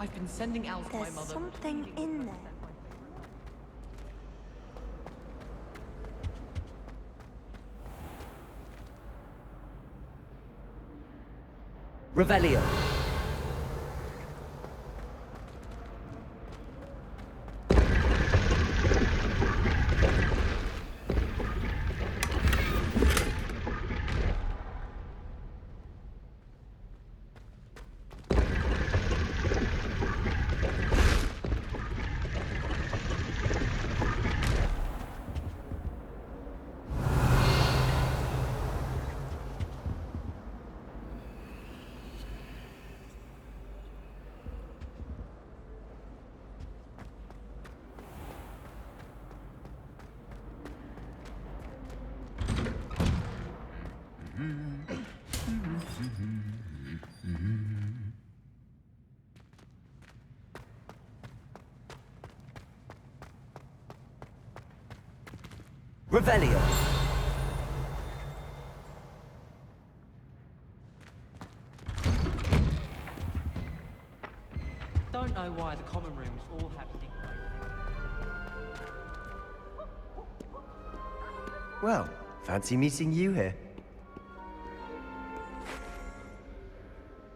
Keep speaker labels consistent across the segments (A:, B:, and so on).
A: I've been sending Al to my
B: There's
A: mother.
B: something in there.
C: Revelio. Revelio.
A: Don't know why the common rooms all have nicknames.
D: Well, fancy meeting you here.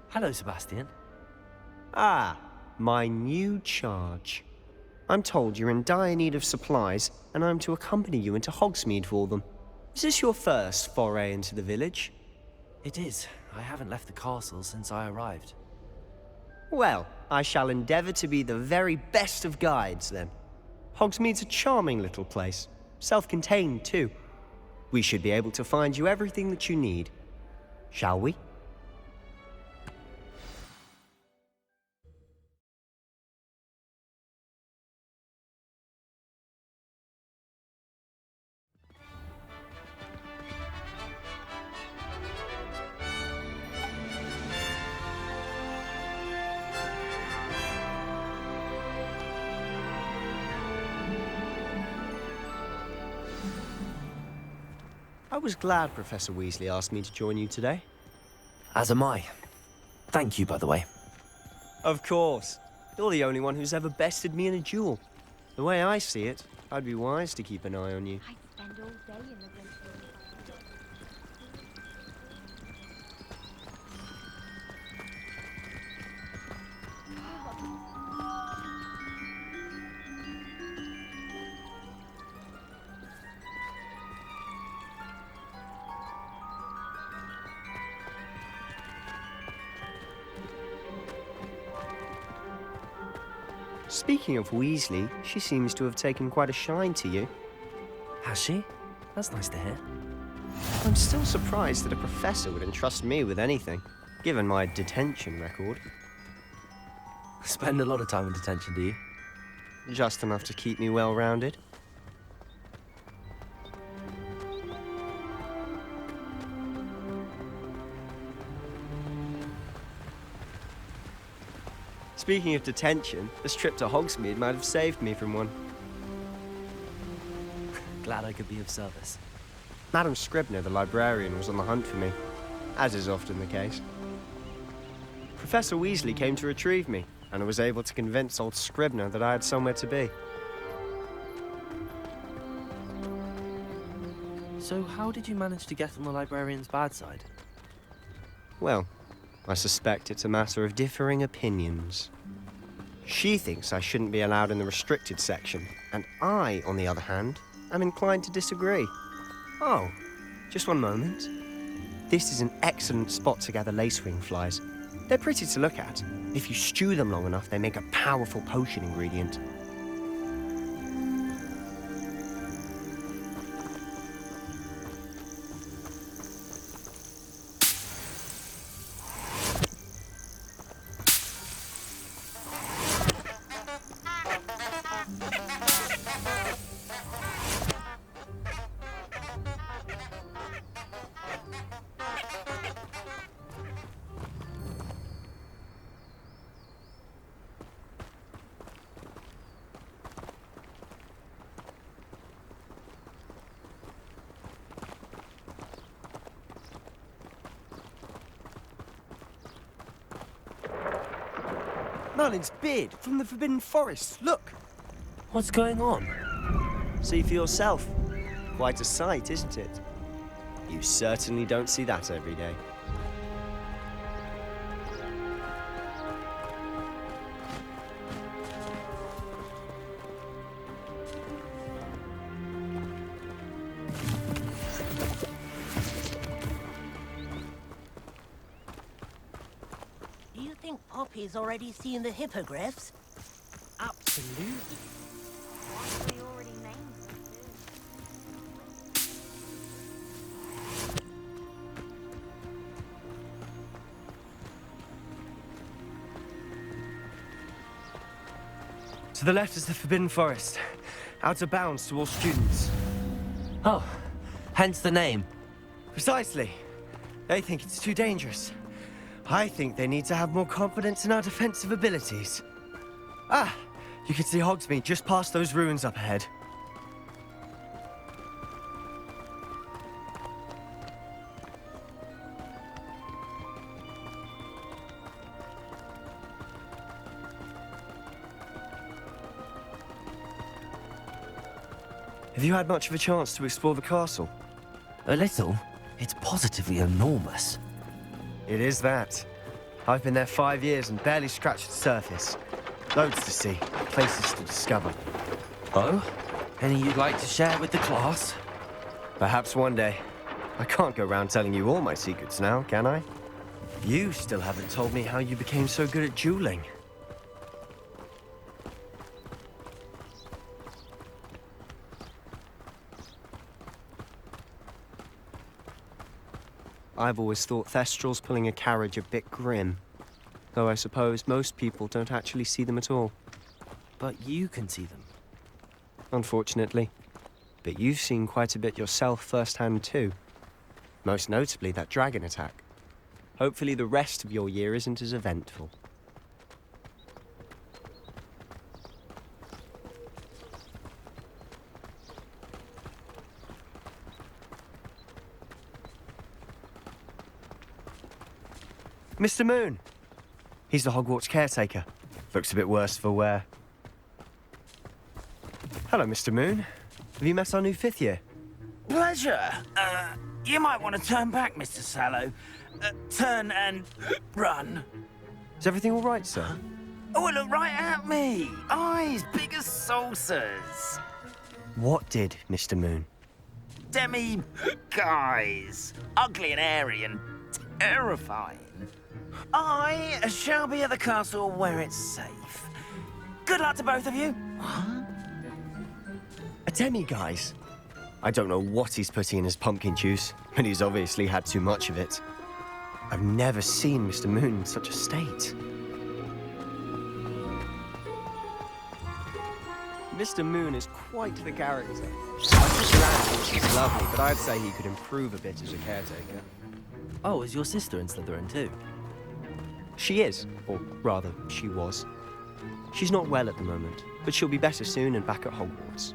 C: Hello, Sebastian.
D: Ah, my new charge. I'm told you're in dire need of supplies, and I'm to accompany you into Hogsmead for them. Is this your first foray into the village?
C: It is. I haven't left the castle since I arrived.
D: Well, I shall endeavour to be the very best of guides, then. Hogsmead's a charming little place. Self-contained, too. We should be able to find you everything that you need. Shall we? I was glad Professor Weasley asked me to join you today.
C: As am I. Thank you, by the way.
D: Of course. You're the only one who's ever bested me in a duel. The way I see it, I'd be wise to keep an eye on you.
B: I'd spend all day in the great room.
D: Speaking of Weasley, she seems to have taken quite a shine to you.
C: Has she? That's nice to hear.
D: I'm still surprised that a professor would entrust me with anything, given my detention record.
C: Spend a lot of time in detention, do you?
D: Just enough to keep me well-rounded. Speaking of detention, this trip to Hogsmeade might have saved me from one.
C: Glad I could be of service.
D: Madam Scribner, the librarian, was on the hunt for me, as is often the case. Professor Weasley came to retrieve me, and I was able to convince old Scribner that I had somewhere to be.
C: So how did you manage to get on the librarian's bad side?
D: Well, I suspect it's a matter of differing opinions. She thinks I shouldn't be allowed in the restricted section, and I, on the other hand, am inclined to disagree. Oh, just one moment. This is an excellent spot to gather lacewing flies. They're pretty to look at. If you stew them long enough, they make a powerful potion ingredient. Merlin's beard from the Forbidden Forest. Look!
C: What's going on?
D: See for yourself. Quite a sight, isn't it? You certainly don't see that every day.
E: Do you think Poppy's already seen the hippogriffs?
C: Absolutely.
B: We already named them too.
D: To the left is the Forbidden Forest. Out of bounds to all students.
C: Oh, hence the name.
D: Precisely. They think it's too dangerous. I think they need to have more confidence in our defensive abilities. Ah, you can see Hogsmead just past those ruins up ahead. Have you had much of a chance to explore the castle?
C: A little. It's positively enormous.
D: It is that. I've been there 5 years and barely scratched the surface. Loads to see, places to discover.
C: Oh? Any you'd like to share with the class?
D: Perhaps one day. I can't go around telling you all my secrets now, can I? You still haven't told me how you became so good at dueling. I've always thought Thestrals pulling a carriage a bit grim. Though I suppose most people don't actually see them at all.
C: But you can see them.
D: Unfortunately. But you've seen quite a bit yourself firsthand too. Most notably that dragon attack. Hopefully the rest of your year isn't as eventful. Mr. Moon! He's the Hogwarts caretaker. Looks a bit worse for wear. Hello, Mr. Moon. Have you met our new 5th year?
F: Pleasure. You might want to turn back, Mr. Sallow. Turn and run.
D: Is everything all right, sir?
F: Oh, look right at me. Eyes big as saucers.
D: What did, Mr. Moon?
F: Guys. Ugly and airy and terrifying. I shall be at the castle where it's safe. Good luck to both of you.
D: A demi-guise? I don't know what he's putting in his pumpkin juice, but he's obviously had too much of it. I've never seen Mr. Moon in such a state. Mr. Moon is quite the character. I just imagine she's lovely, but I'd say he could improve a bit as a caretaker.
C: Oh, is your sister in Slytherin too?
D: She is, or rather, she was. She's not well at the moment, but she'll be better soon and back at Hogwarts.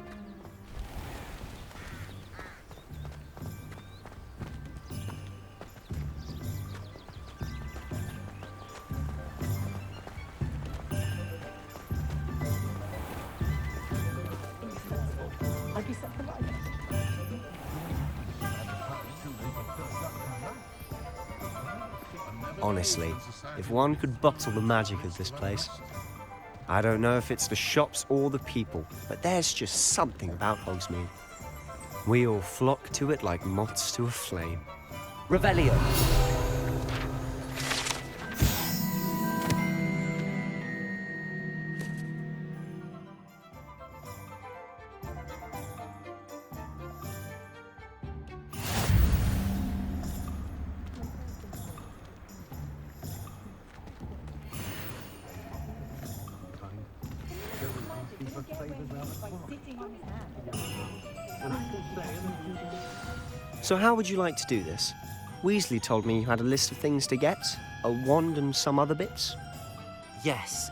D: Honestly, if one could bottle the magic of this place. I don't know if it's the shops or the people, but there's just something about Hogsmeade. We all flock to it like moths to a flame.
C: Revelio.
D: So how would you like to do this? Weasley told me you had a list of things to get, a wand and some other bits.
C: Yes.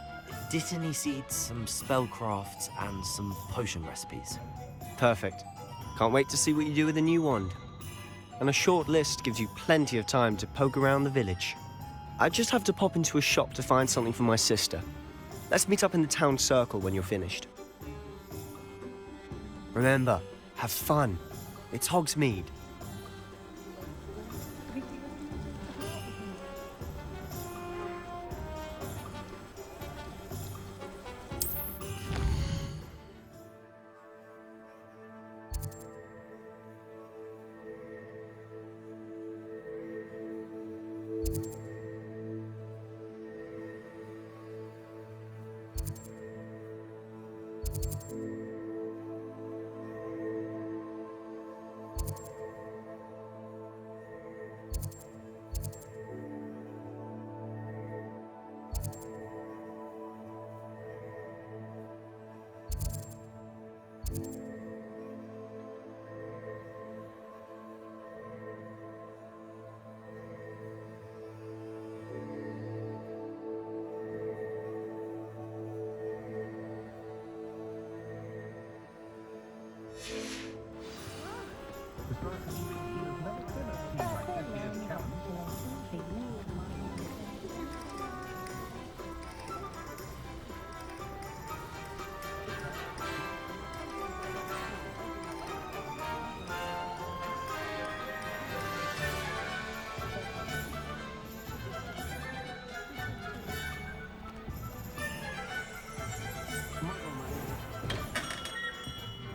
C: Dittany seeds, some spellcrafts, and some potion recipes.
D: Perfect. Can't wait to see what you do with the new wand. And a short list gives you plenty of time to poke around the village. I just have to pop into a shop to find something for my sister. Let's meet up in the town circle when you're finished. Remember, have fun. It's Hogsmead.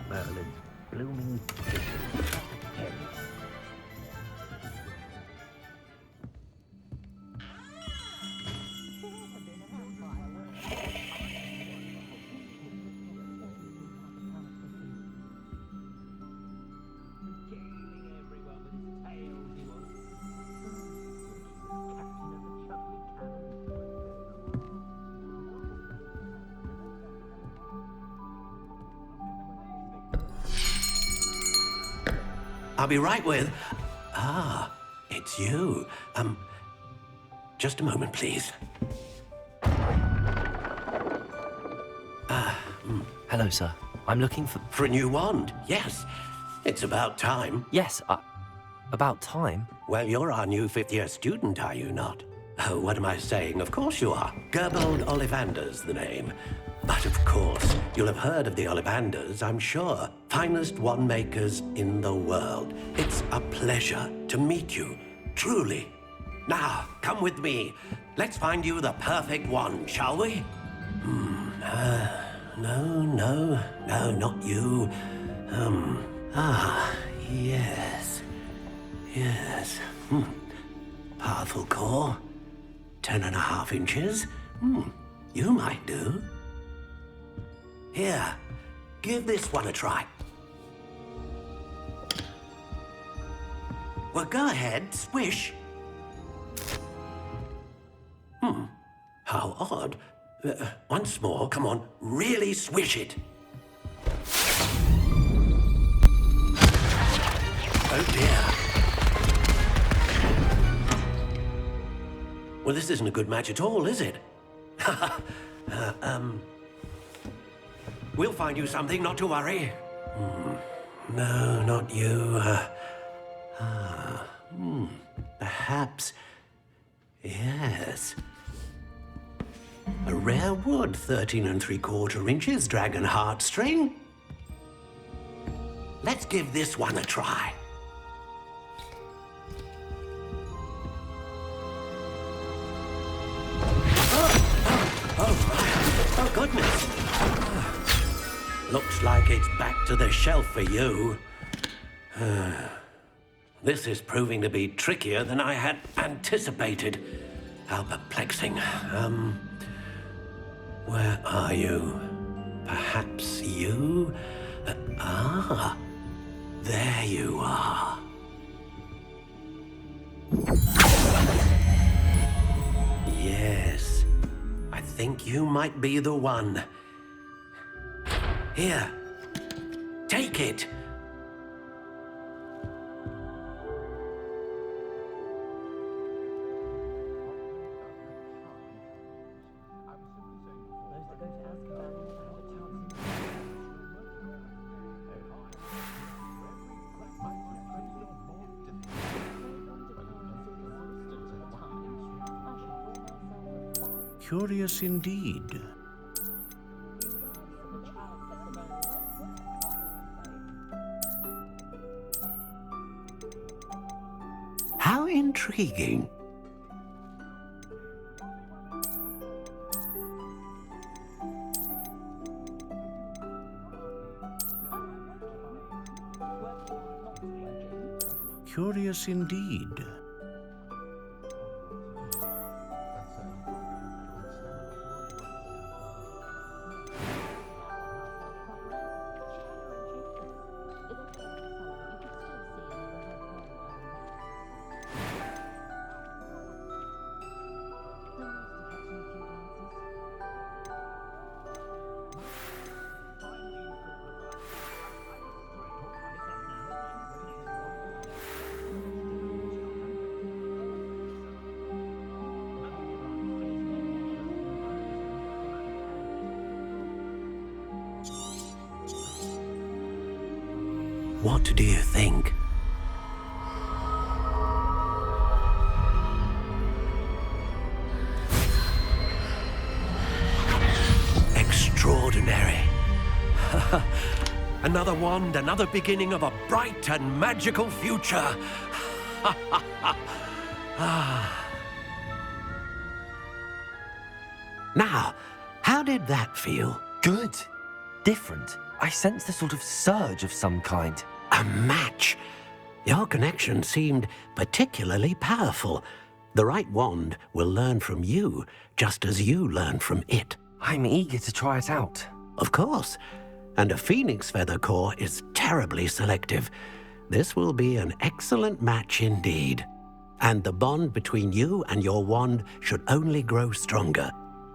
G: Merlin's blooming kitchen.
H: I'll be right with... Ah, it's you. Just a moment, please.
C: Hello, sir. I'm looking for...
H: For a new wand, yes. It's about time.
C: Yes, about time.
H: Well, you're our new fifth-year student, are you not? Oh, what am I saying? Of course you are. Gerbold Ollivander's the name. But of course, you'll have heard of the Ollivanders, I'm sure. Finest wand makers in the world. It's a pleasure to meet you, truly. Now, come with me. Let's find you the perfect wand, shall we? No, not you. Yes. Powerful core. 10.5 inches. You might do. Here, give this one a try. Well, go ahead, swish. How odd. Once more, come on, really swish it. Oh dear. Well, this isn't a good match at all, is it? We'll find you something, not to worry. No, not you. Perhaps. Yes. A rare wood, 13 3/4 inches, dragon heartstring. Let's give this one a try. Oh, goodness. Looks like it's back to the shelf for you. This is proving to be trickier than I had anticipated. How perplexing. Where are you? Perhaps you? There you are. Yes, I think you might be the one. Here, take it.
G: Curious indeed.
H: intriguing.
G: Curious indeed.
H: What do you think? Extraordinary. Another wand, another beginning of a bright and magical future. Now, how did that feel?
C: Good. Different. I sensed a sort of surge of some kind.
H: A match. Your connection seemed particularly powerful. The right wand will learn from you, just as you learn from it.
C: I'm eager to try it out.
H: Of course. And a phoenix feather core is terribly selective. This will be an excellent match indeed. And the bond between you and your wand should only grow stronger.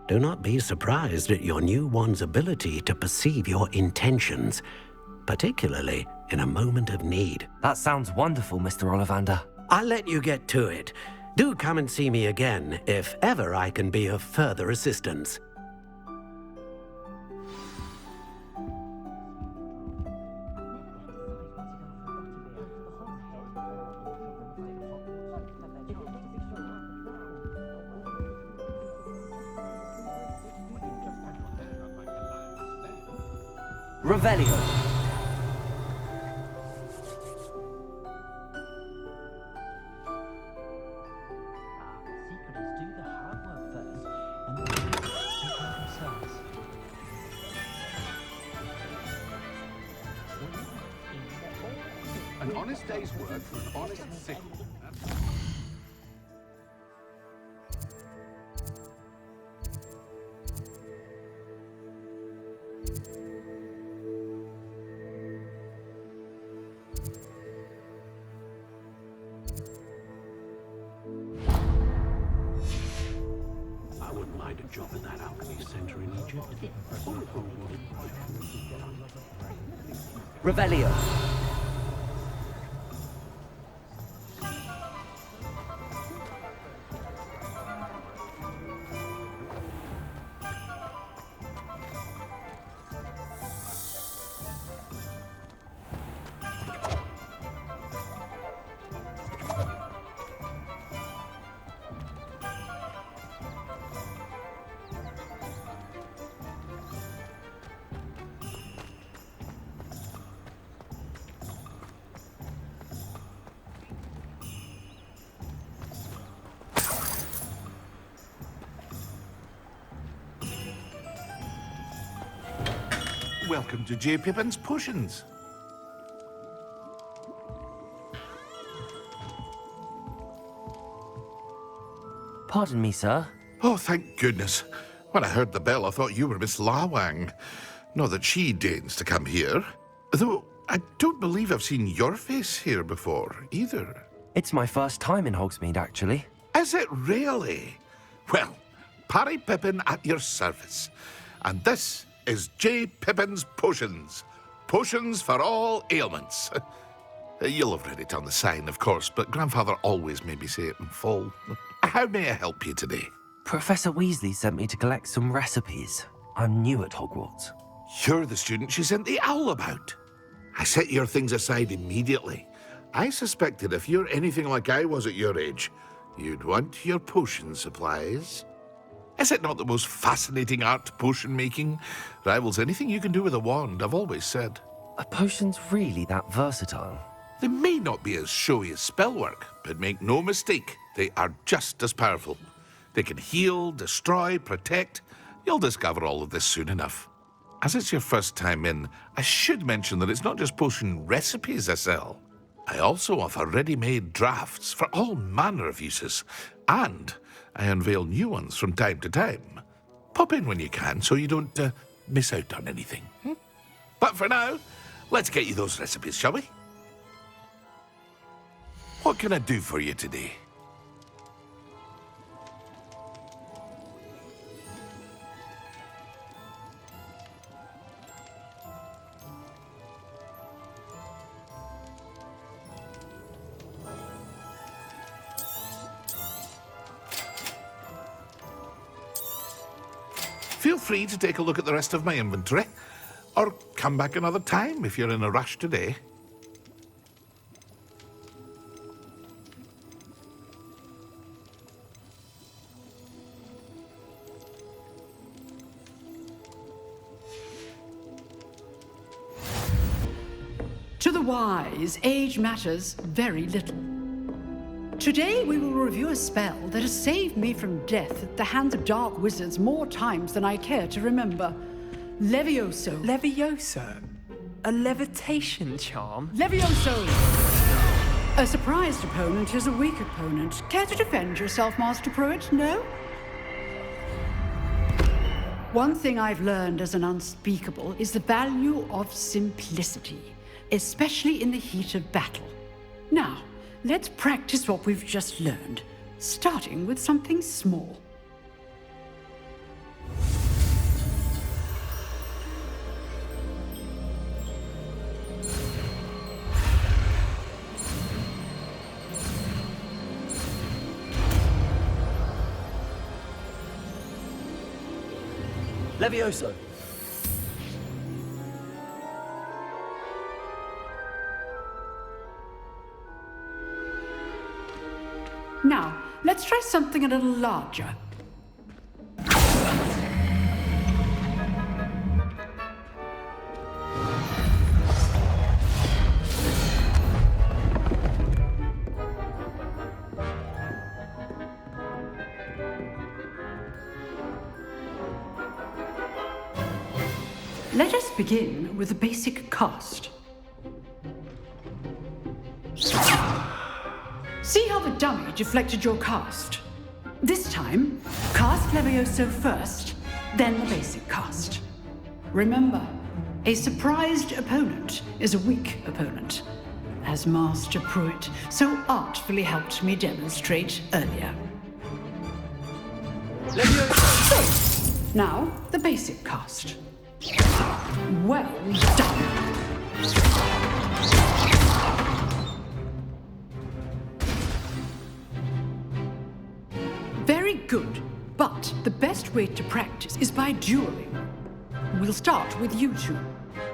H: Do not be surprised at your new wand's ability to perceive your intentions, particularly in a moment of need.
C: That sounds wonderful, Mr. Ollivander.
H: I'll let you get to it. Do come and see me again if ever I can be of further assistance.
C: Revelio.
I: An honest day's work for an honest sickle.
H: I wouldn't mind a job in that alchemy center in Egypt.
C: Revelio.
I: Welcome to J. Pippin's Potions.
C: Pardon me, sir.
I: Oh, thank goodness. When I heard the bell, I thought you were Miss Lawang. Not that she deigns to come here. Though I don't believe I've seen your face here before, either.
C: It's my first time in Hogsmead, actually.
I: Is it really? Well, Parry Pippin at your service. And this is J. Pippin's Potions. Potions for all ailments. You'll have read it on the sign, of course, but Grandfather always made me say it in full. How may I help you today?
C: Professor Weasley sent me to collect some recipes. I'm new at Hogwarts.
I: You're the student she sent the owl about. I set your things aside immediately. I suspected if you're anything like I was at your age, you'd want your potion supplies. Is it not the most fascinating art, potion making? Rivals anything you can do with a wand, I've always said.
C: Are potions really that versatile?
I: They may not be as showy as spellwork, but make no mistake, they are just as powerful. They can heal, destroy, protect. You'll discover all of this soon enough. As it's your first time in, I should mention that it's not just potion recipes I sell. I also offer ready-made drafts for all manner of uses, and I unveil new ones from time to time. Pop in when you can so you don't miss out on anything. But for now, let's get you those recipes, shall we? What can I do for you today? Feel free to take a look at the rest of my inventory, or come back another time if you're in a rush today.
J: To the wise, age matters very little. Today we will review a spell that has saved me from death at the hands of dark wizards more times than I care to remember. Levioso.
A: Levioso? A levitation charm?
J: Levioso! A surprised opponent is a weak opponent. Care to defend yourself, Master Pruitt? No? One thing I've learned as an unspeakable is the value of simplicity, especially in the heat of battle. Now, let's practice what we've just learned, starting with something small.
C: Levioso.
J: Now, let's try something a little larger. Let us begin with the basic cast. See how the dummy deflected your cast? This time, cast Levioso first, then the basic cast. Remember, a surprised opponent is a weak opponent, as Master Pruitt so artfully helped me demonstrate earlier.
C: Levioso!
J: Now, the basic cast. Well done. Very good, but the best way to practice is by dueling. We'll start with you two.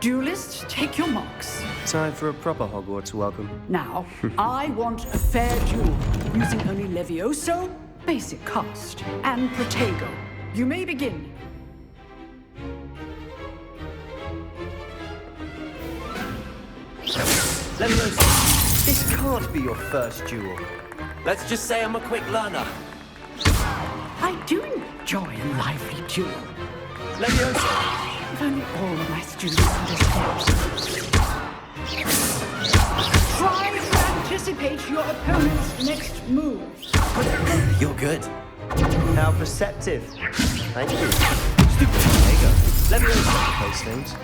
J: Duelists, take your marks.
D: Time for a proper Hogwarts welcome.
J: Now, I want a fair duel, using only Levioso, basic cast, and Protego. You may begin.
C: Levioso.
D: This can't be your first duel.
C: Let's just say I'm a quick learner.
J: I do enjoy a lively duel.
C: Levioso.
J: If only all of my students understood. Try to anticipate your opponent's next move.
C: You're good.
D: How perceptive. Thank you. There you go.
C: Levioso.
D: Those things.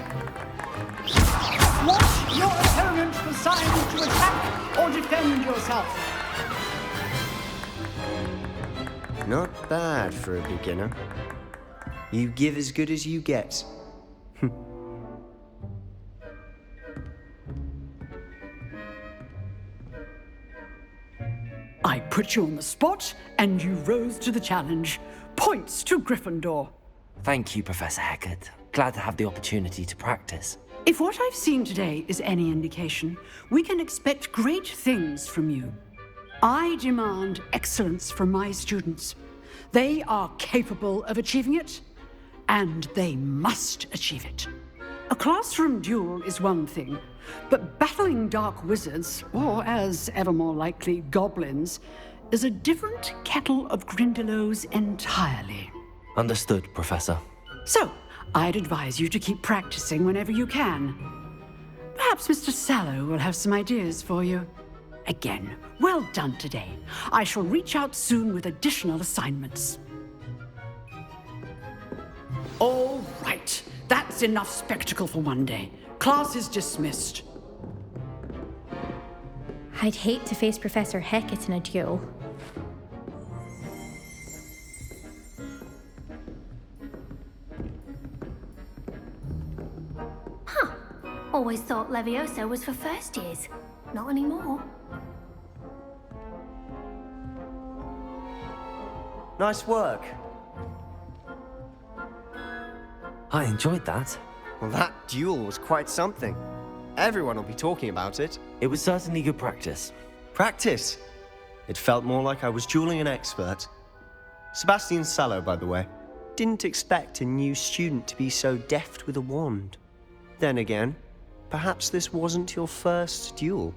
J: Watch your opponent decide to attack or defend yourself.
D: Not bad for a beginner. You give as good as you get.
J: I put you on the spot, and you rose to the challenge. Points to Gryffindor.
C: Thank you, Professor Hecat. Glad to have the opportunity to practice.
J: If what I've seen today is any indication, we can expect great things from you. I demand excellence from my students. They are capable of achieving it, and they must achieve it. A classroom duel is one thing, But battling dark wizards, or as ever more likely, goblins, is a different kettle of Grindylows entirely.
C: Understood, Professor.
J: So, I'd advise you to keep practicing whenever you can. Perhaps Mr. Sallow will have some ideas for you. Again, well done today. I shall reach out soon with additional assignments. All right, that's enough spectacle for one day. Class is dismissed.
K: I'd hate to face Professor Hecat in a duel.
B: Huh. Always thought Levioso was for first years. Not anymore.
D: Nice work.
C: I enjoyed that.
D: Well, that duel was quite something. Everyone will be talking about it.
C: It was certainly good practice.
D: Practice? It felt more like I was dueling an expert. Sebastian Sallow, by the way. Didn't expect a new student to be so deft with a wand. Then again, perhaps this wasn't your first duel.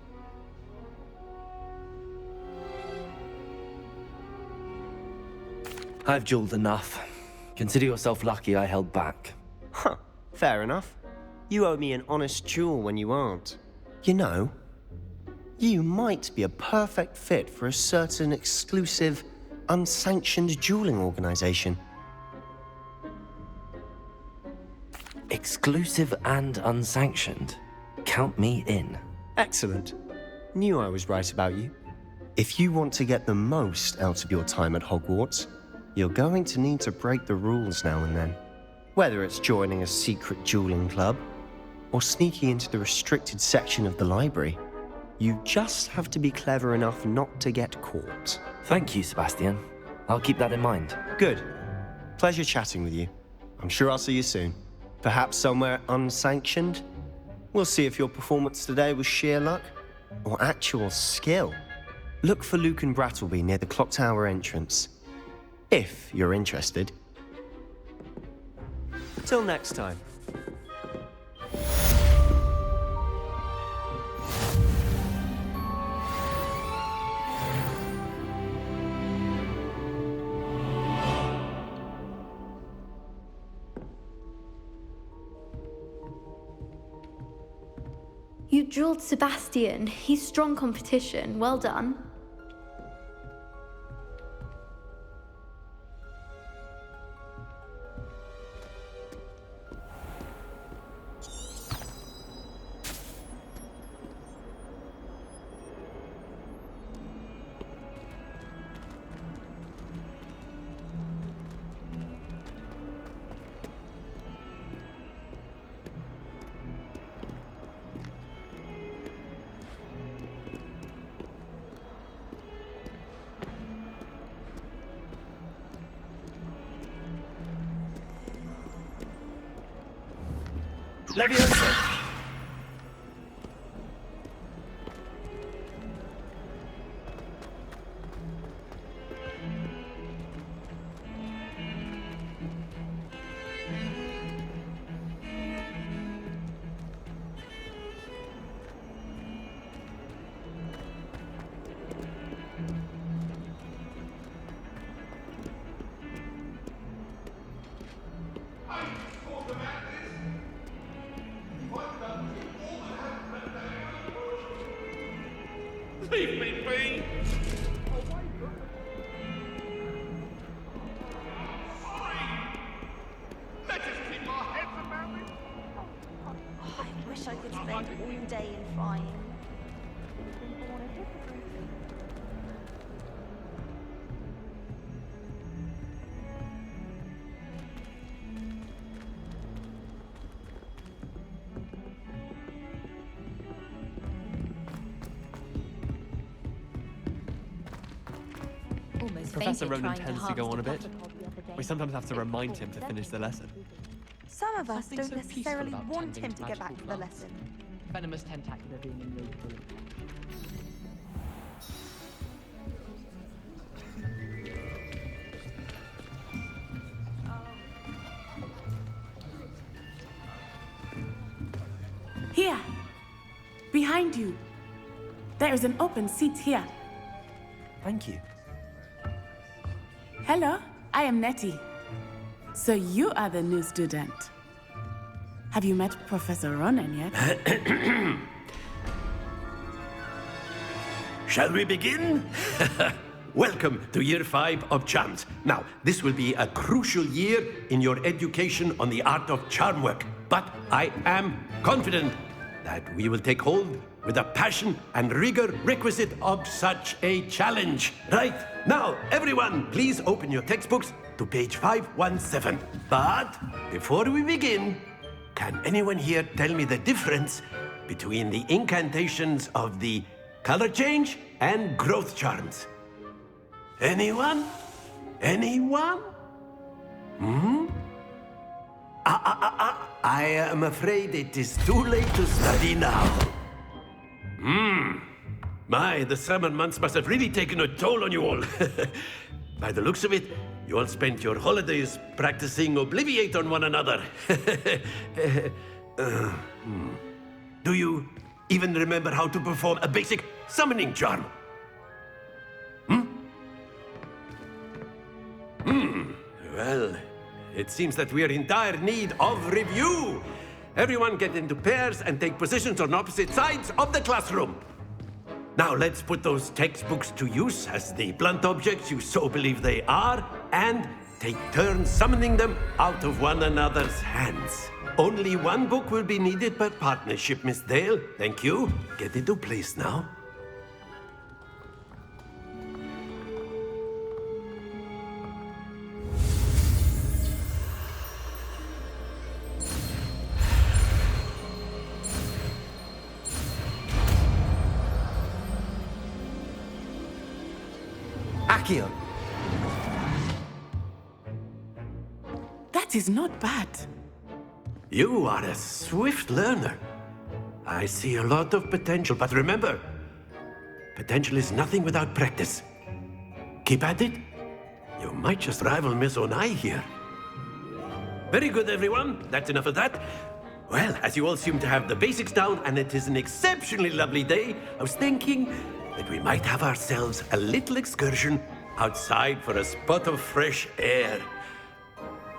C: I've dueled enough. Consider yourself lucky I held back.
D: Huh, fair enough. You owe me an honest duel when you aren't. You know, you might be a perfect fit for a certain exclusive, unsanctioned dueling organization.
C: Exclusive and unsanctioned. Count me in.
D: Excellent. Knew I was right about you. If you want to get the most out of your time at Hogwarts, you're going to need to break the rules now and then. Whether it's joining a secret dueling club, or sneaking into the restricted section of the library, you just have to be clever enough not to get caught.
C: Thank you, Sebastian. I'll keep that in mind.
D: Good. Pleasure chatting with you. I'm sure I'll see you soon. Perhaps somewhere unsanctioned? We'll see if your performance today was sheer luck, or actual skill. Look for Luke and Brattleby near the clock tower entrance. If you're interested. Till next time.
K: You dueled Sebastian. He's strong competition. Well done.
A: Leviosa!
I: Leave me be! Let us keep our heads about it!
B: I wish I could spend all day in flying.
A: Professor Ronan tends to go on a bit. We sometimes have to remind him to finish the lesson.
B: Some of us
A: Something
B: don't
A: so peaceful
B: necessarily
A: about
B: want
A: tending
B: him to get
A: magical
B: back to the
A: plants.
B: lesson.
L: Venomous tentacular being in your bullet.
J: Here.
M: behind you. There is an open seat here.
C: Thank you.
M: Hello, I am Nettie. So you are the new student. Have you met Professor Ronan yet?
H: Shall we begin? Welcome to Year 5 of Charms. Now, this will be a crucial year in your education on the art of charm work. But I am confident that we will take hold with the passion and rigor requisite of such a challenge. Right, now, everyone, please open your textbooks to page 517. But before we begin, can anyone here tell me the difference between the incantations of the color change and growth charms? Anyone? Anyone? I am afraid it is too late to study now. My, the summer months must have really taken a toll on you all. By the looks of it, you all spent your holidays practicing Obliviate on one another. Do you even remember how to perform a basic summoning charm? Well, it seems that we are in dire need of review. Everyone get into pairs and take positions on opposite sides of the classroom. Now let's put those textbooks to use as the blunt objects you so believe they are, and take turns summoning them out of one another's hands. Only one book will be needed per partnership, Miss Dale. Thank you. Get into place now.
C: Accio.
M: That is not bad.
H: You are a swift learner. I see a lot of potential, but remember, potential is nothing without practice. Keep at it. You might just rival Miss Onai here. Very good, everyone. That's enough of that. Well, as you all seem to have the basics down, and it is an exceptionally lovely day, I was thinking that we might have ourselves a little excursion outside for a spot of fresh air.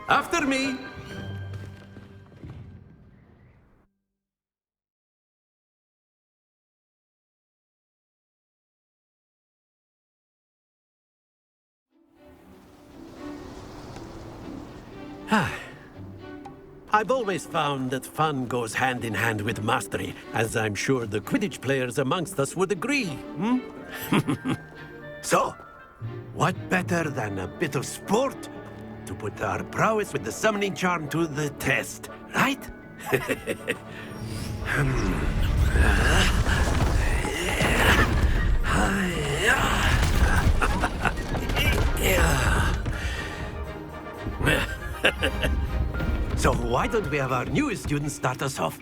H: After me. I've always found that fun goes hand in hand with mastery, as I'm sure the Quidditch players amongst us would agree. So, what better than a bit of sport to put our prowess with the summoning charm to the test, right? So why don't we have our newest student start us off?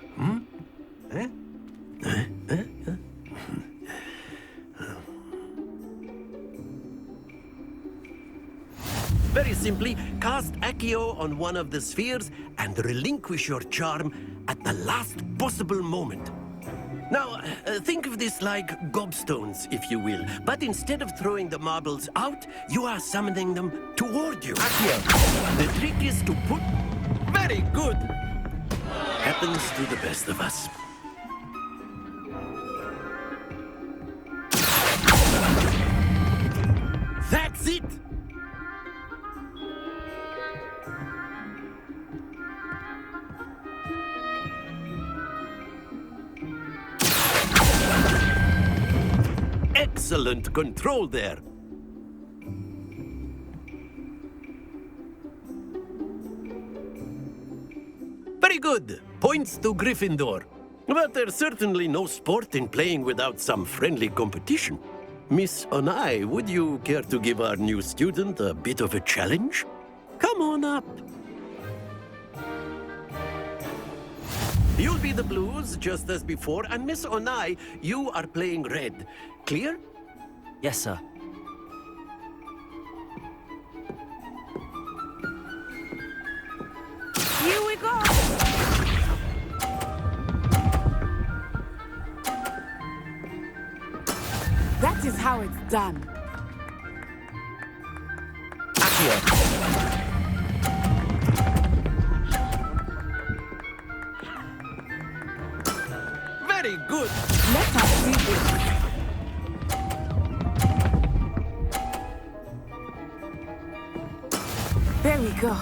H: Very simply, cast Accio on one of the spheres and relinquish your charm at the last possible moment. Now, think of this like gobstones, if you will. But instead of throwing the marbles out, you are summoning them toward you. Accio. The trick is to put... Very good! Happens to the best of us. That's it! Excellent control there. Very good. Points to Gryffindor. But there's certainly no sport in playing without some friendly competition. Miss Onai, would you care to give our new student a bit of a challenge? Come on up. You'll be the blues, just as before, and Miss Onai, you are playing red. Clear?
C: Yes, sir.
M: Here we go! done.
N: Very good.
M: Let us see this. There we go.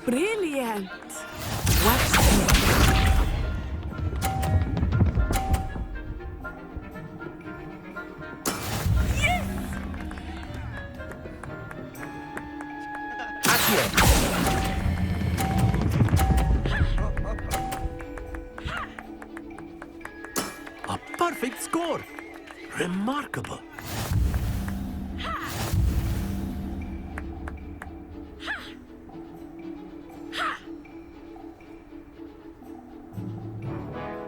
M: Brilliant. Watch this.
N: A perfect score. Remarkable.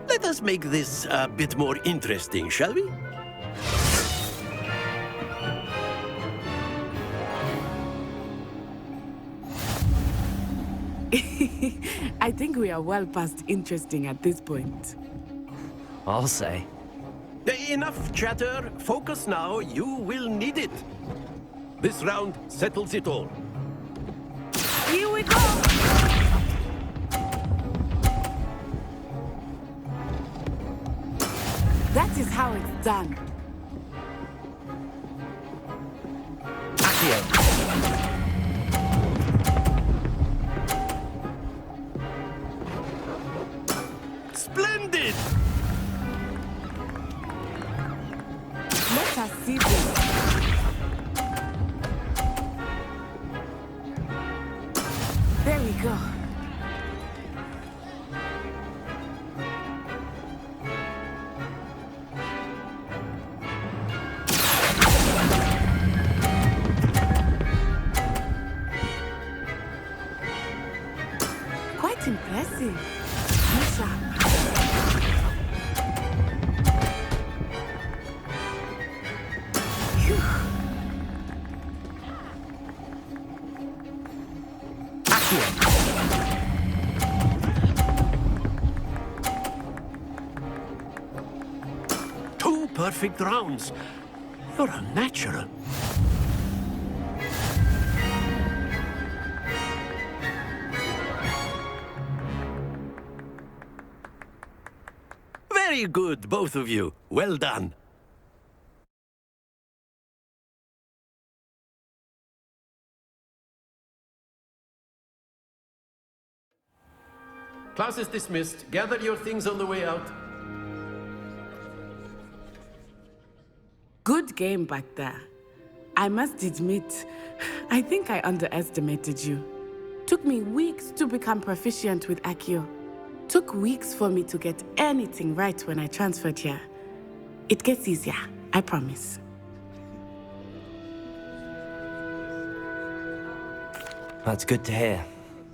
N: Let us make this a bit more interesting, shall we?
M: I think we are well past interesting at this point.
C: I'll say.
N: Enough chatter. Focus now. You will need it. This round settles it all.
M: Here we go! That is how it's done.
N: Splendid!
M: Let us see this. There we go. Quite impressive. Misha.
N: Two perfect rounds. You're a natural. Very good, both of you. Well done. Class is dismissed. Gather your things on the way out.
M: Good game back there. I must admit, I think I underestimated you. Took me weeks to become proficient with Accio. Took weeks for me to get anything right when I transferred here. It gets easier, I promise.
C: That's good to hear.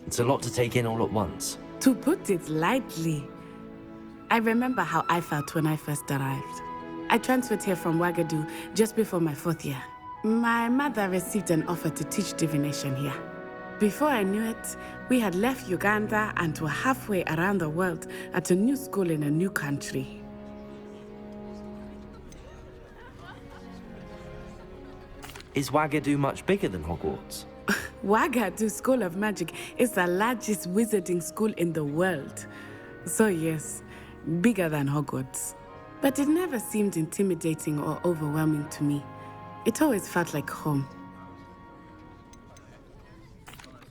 C: It's a lot to take in all at once.
M: To put it lightly, I remember how I felt when I first arrived. I transferred here from Ouagadougou just before my 4th year. My mother received an offer to teach divination here. Before I knew it, we had left Uganda and were halfway around the world at a new school in a new country.
C: Is Ouagadougou much bigger than Hogwarts?
M: Ouagadougou School of Magic is the largest wizarding school in the world. So yes, bigger than Hogwarts. But it never seemed intimidating or overwhelming to me. It always felt like home.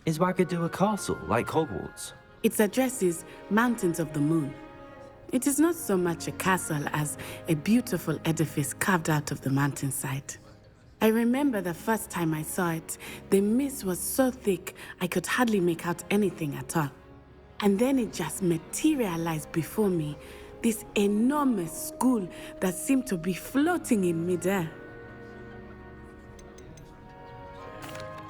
C: Is Ouagadougou a castle, like Hogwarts?
M: Its address is Mountains of the Moon. It is not so much a castle as a beautiful edifice carved out of the mountainside. I remember the first time I saw it, the mist was so thick I could hardly make out anything at all. And then it just materialized before me, this enormous school that seemed to be floating in midair.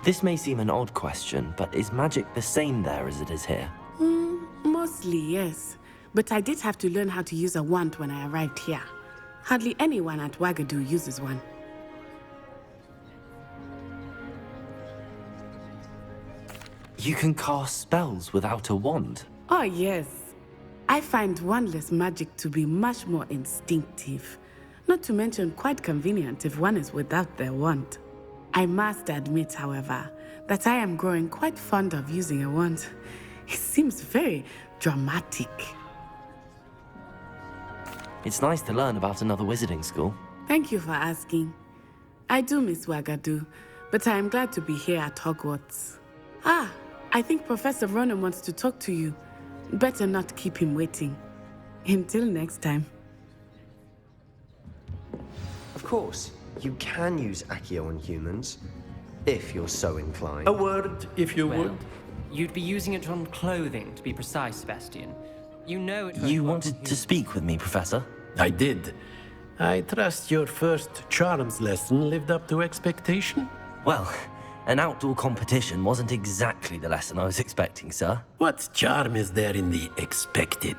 C: This may seem an odd question, but is magic the same there as it is here?
M: Mostly, yes. But I did have to learn how to use a wand when I arrived here. Hardly anyone at Ouagadougou uses one.
C: You can cast spells without a wand?
M: Oh, yes. I find wandless magic to be much more instinctive. Not to mention quite convenient if one is without their wand. I must admit, however, that I am growing quite fond of using a wand. It seems very dramatic.
C: It's nice to learn about another wizarding school.
M: Thank you for asking. I do miss Wagadu, but I am glad to be here at Hogwarts. Ah, I think Professor Ronan wants to talk to you. Better not keep him waiting. Until next time.
D: Of course, you can use Accio on humans, if you're so inclined.
N: A word, if you would.
O: You'd be using it on clothing, to be precise, Sebastian. You know it.
C: You wanted to speak with me, Professor?
N: I did. I trust your first charms lesson lived up to expectation?
C: Well, an outdoor competition wasn't exactly the lesson I was expecting, sir.
N: What charm is there in the expected?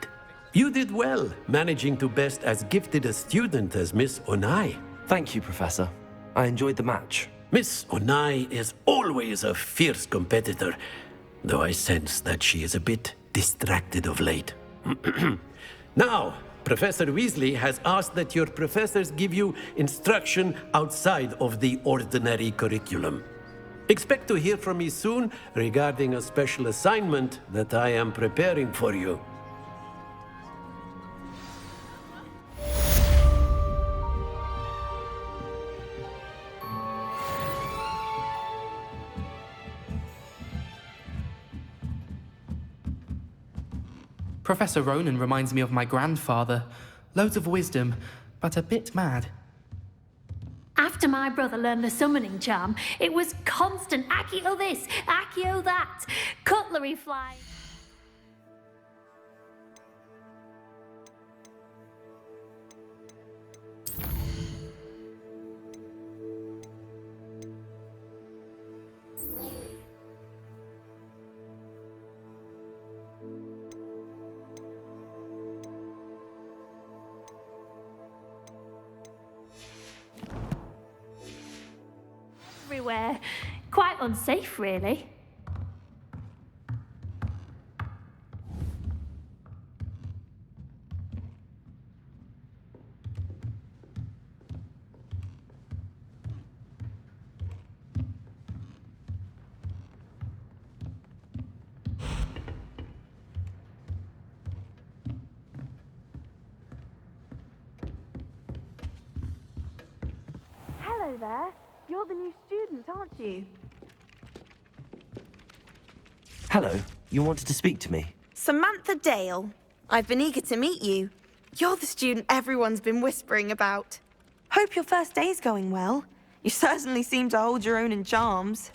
N: You did well, managing to best as gifted a student as Miss Onai.
C: Thank you, Professor. I enjoyed the match.
N: Miss Onai is always a fierce competitor, though I sense that she is a bit distracted of late. Now, Professor Weasley has asked that your professors give you instruction outside of the ordinary curriculum. Expect to hear from me soon regarding a special assignment that I am preparing for you.
L: Professor Ronan reminds me of my grandfather. Loads of wisdom, but a bit mad.
B: After my brother learned the summoning charm, it was constant Accio this, Accio that, cutlery flying. Everywhere. Quite unsafe, really.
P: Hello there. You're the new student, aren't you?
C: Hello. You wanted to speak to me?
P: Samantha Dale. I've been eager to meet you. You're the student everyone's been whispering about. Hope your first day's going well. You certainly seem to hold your own in charms.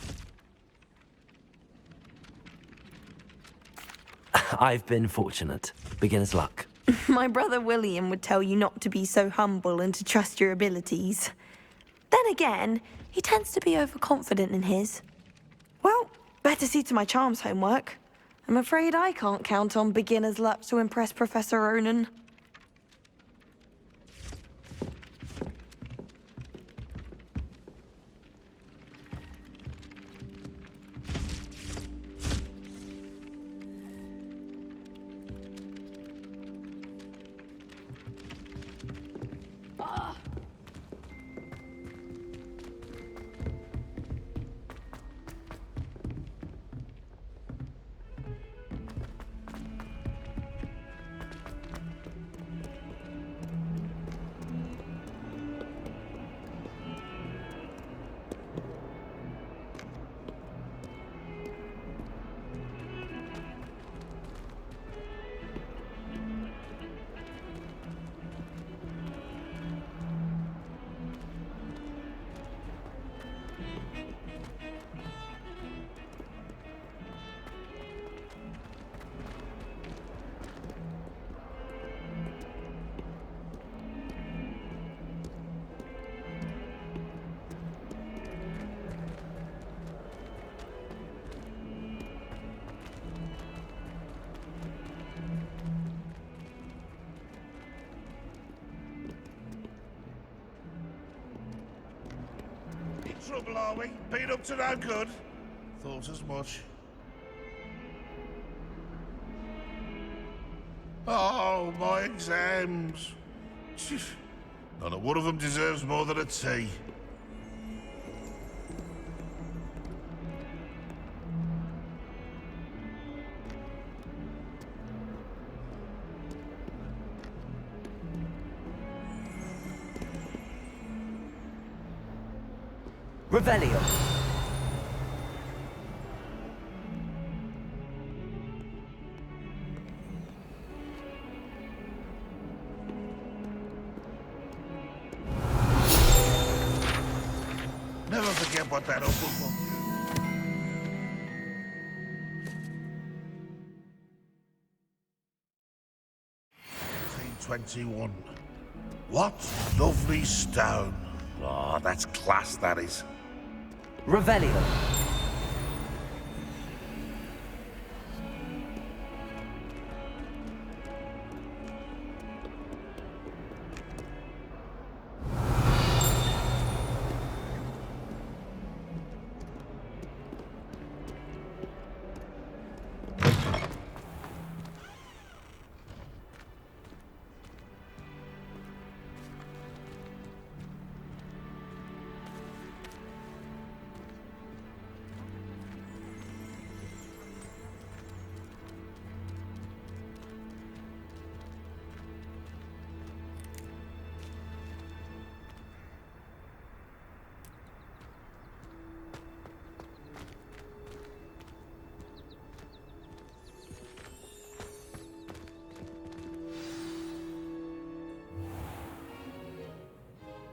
C: I've been fortunate. Beginner's luck.
P: My brother William would tell you not to be so humble and to trust your abilities. Then again, he tends to be overconfident in his. Well, better see to my charms homework. I'm afraid I can't count on beginner's luck to impress Professor Ronan.
I: Trouble, are we? Been up to no good? Thought as much. Oh, my exams. Not a one of them deserves more than a tea.
C: Revelio.
I: Never forget what that opal will do. 1821. What lovely stone. Oh, that's class, that is.
C: Revelio.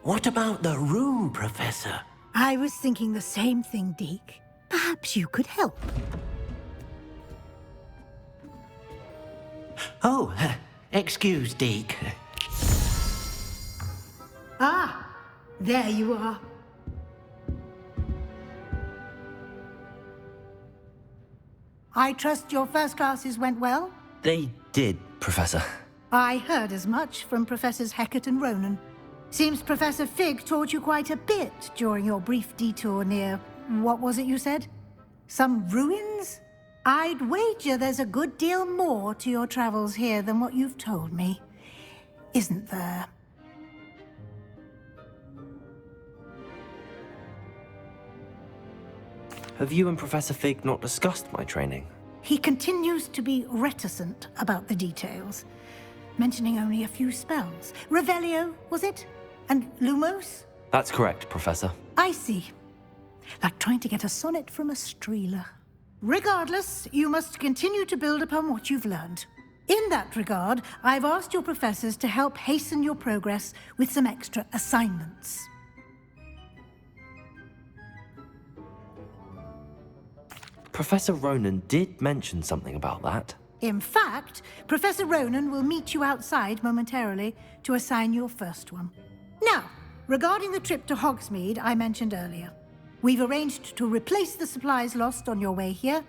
N: What about the room, Professor?
Q: I was thinking the same thing, Deke. Perhaps you could help.
N: Oh, excuse, Deke.
Q: Ah, there you are. I trust your first classes went well?
C: They did, Professor.
Q: I heard as much from Professors Hecat and Ronan. Seems Professor Fig taught you quite a bit during your brief detour near... what was it you said? Some ruins? I'd wager there's a good deal more to your travels here than what you've told me. Isn't there?
C: Have you and Professor Fig not discussed my training?
Q: He continues to be reticent about the details, mentioning only a few spells. Revelio, was it? And Lumos?
C: That's correct, Professor.
Q: I see. Like trying to get a sonnet from a streeler. Regardless, you must continue to build upon what you've learned. In that regard, I've asked your professors to help hasten your progress with some extra assignments.
C: Professor Ronan did mention something about that.
Q: In fact, Professor Ronan will meet you outside momentarily to assign your first one. Now, regarding the trip to Hogsmead I mentioned earlier, we've arranged to replace the supplies lost on your way here,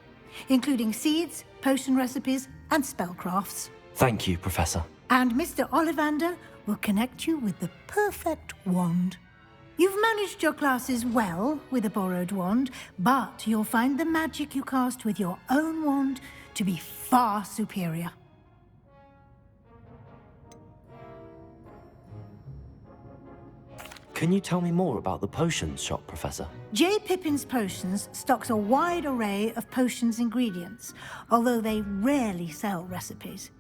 Q: including seeds, potion recipes, and spellcrafts.
C: Thank you, Professor.
Q: And Mr. Ollivander will connect you with the perfect wand. You've managed your classes well with a borrowed wand, but you'll find the magic you cast with your own wand to be far superior.
C: Can you tell me more about the potions shop, Professor?
Q: J. Pippin's Potions stocks a wide array of potions ingredients, although they rarely sell recipes.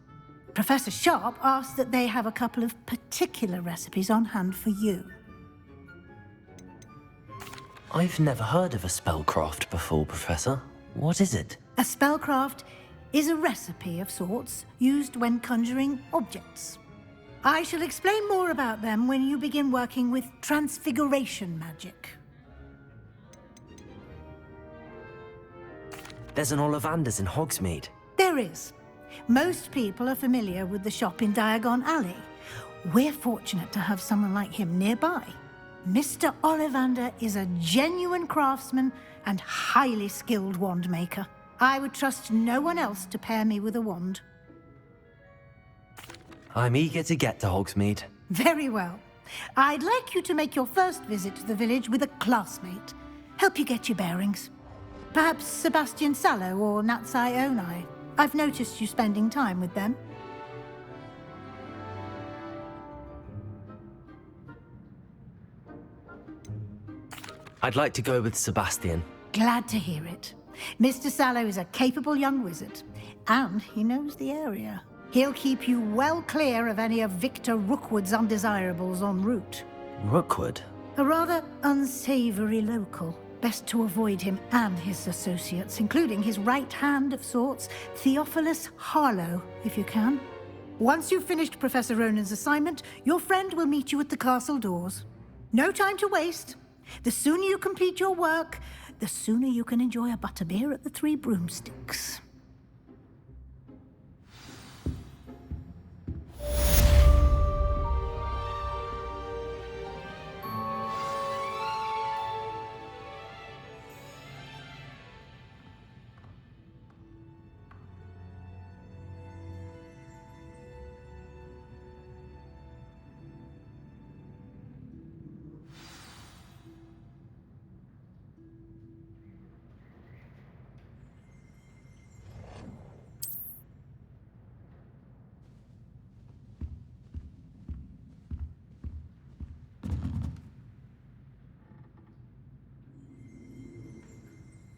Q: Professor Sharp asked that they have a couple of particular recipes on hand for you.
C: I've never heard of a spellcraft before, Professor. What is it?
Q: A spellcraft is a recipe of sorts used when conjuring objects. I shall explain more about them when you begin working with transfiguration magic.
C: There's an Ollivander's in Hogsmeade.
Q: There is. Most people are familiar with the shop in Diagon Alley. We're fortunate to have someone like him nearby. Mr. Ollivander is a genuine craftsman and highly skilled wand maker. I would trust no one else to pair me with a wand.
C: I'm eager to get to Hogsmeade.
Q: Very well. I'd like you to make your first visit to the village with a classmate. Help you get your bearings. Perhaps Sebastian Sallow or Natsai Onai. I've noticed you spending time with them.
C: I'd like to go with Sebastian.
Q: Glad to hear it. Mr. Sallow is a capable young wizard, and he knows the area. He'll keep you well clear of any of Victor Rookwood's undesirables en route.
C: Rookwood?
Q: A rather unsavory local. Best to avoid him and his associates, including his right hand of sorts, Theophilus Harlow, if you can. Once you've finished Professor Ronan's assignment, your friend will meet you at the castle doors. No time to waste. The sooner you complete your work, the sooner you can enjoy a butterbeer at the Three Broomsticks.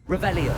C: Revelio.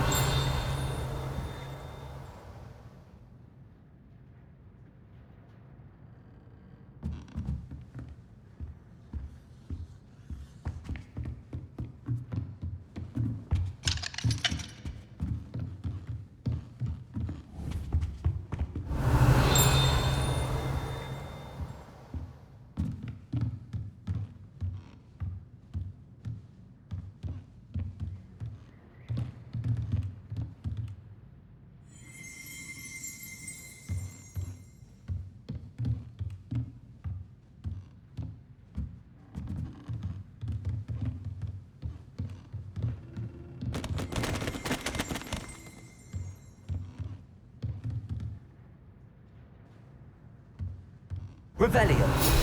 C: Revelio.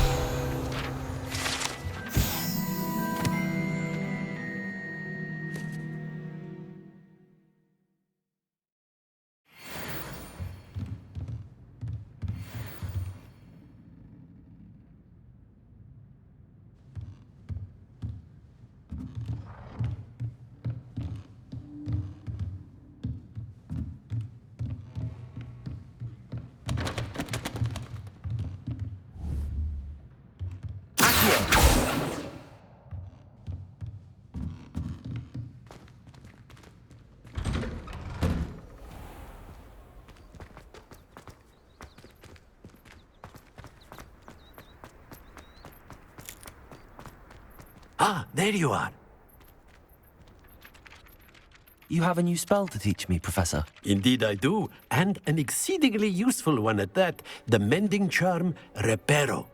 N: Ah, there you are.
C: You have a new spell to teach me, Professor.
N: Indeed I do, and an exceedingly useful one at that. The mending charm, Reparo.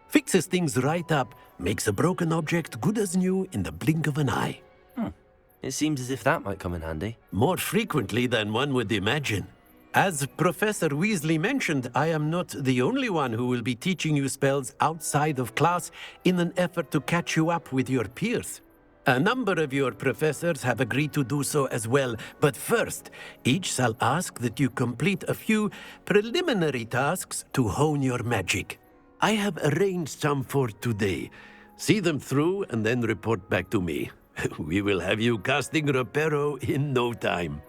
N: Fixes things right up, makes a broken object good as new in the blink of an eye.
C: It seems as if that might come in handy.
N: More frequently than one would imagine. As Professor Weasley mentioned, I am not the only one who will be teaching you spells outside of class in an effort to catch you up with your peers. A number of your professors have agreed to do so as well, but first, each shall ask that you complete a few preliminary tasks to hone your magic. I have arranged some for today. See them through and then report back to me. We will have you casting Reparo in no time.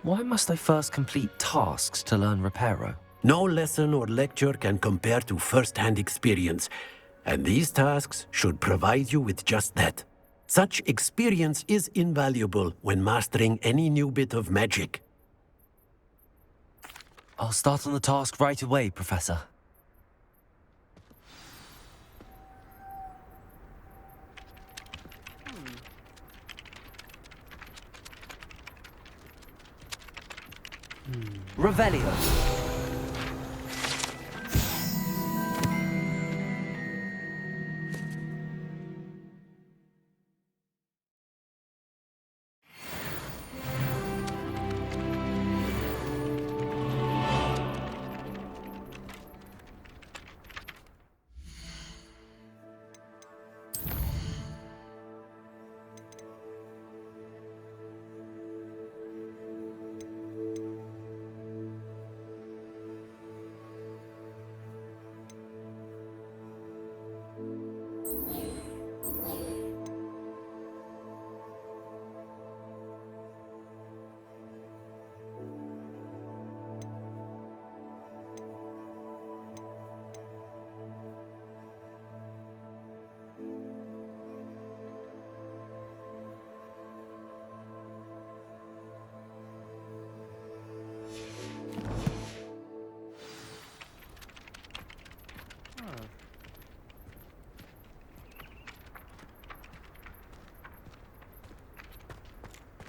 C: Why must I first complete tasks to learn Reparo?
N: No lesson or lecture can compare to first-hand experience, and these tasks should provide you with just that. Such experience is invaluable when mastering any new bit of magic.
C: I'll start on the task right away, Professor. Revelio.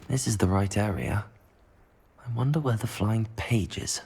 C: This is the right area. I wonder where the flying page is.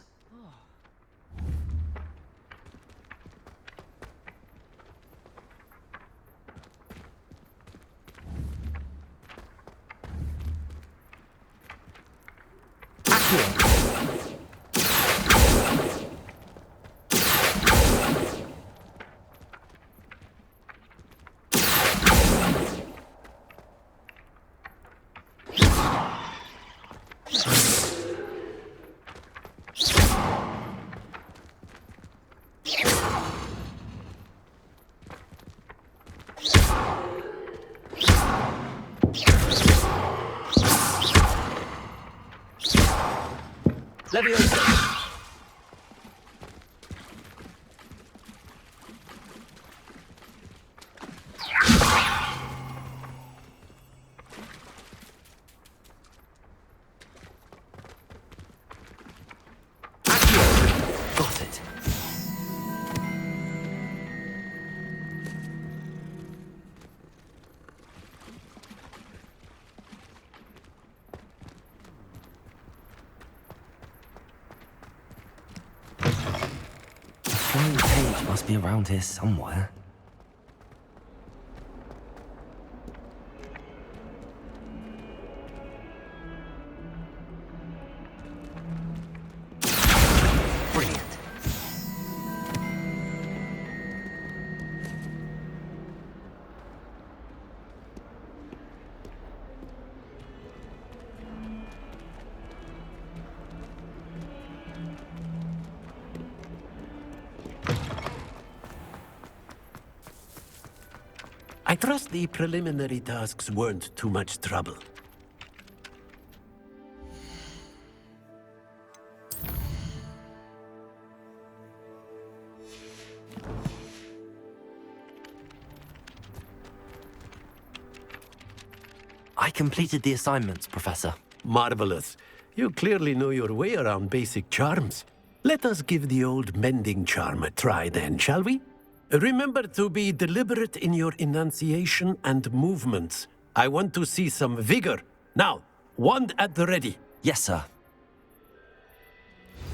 C: Got it. The flying page must be around here somewhere.
N: I trust the preliminary tasks weren't too much trouble.
C: I completed the assignments, Professor.
N: Marvelous. You clearly know your way around basic charms. Let us give the old mending charm a try then, shall we? Remember to be deliberate in your enunciation and movements. I want to see some vigor. Now, wand at the ready.
C: Yes, sir.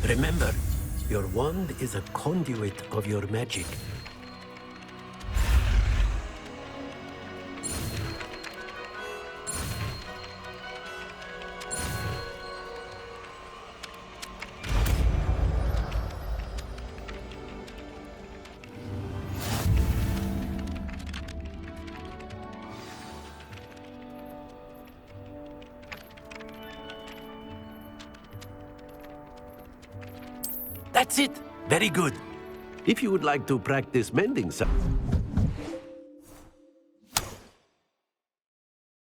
N: Remember, your wand is a conduit of your magic. That's it. Very good. If you would like to practice mending some...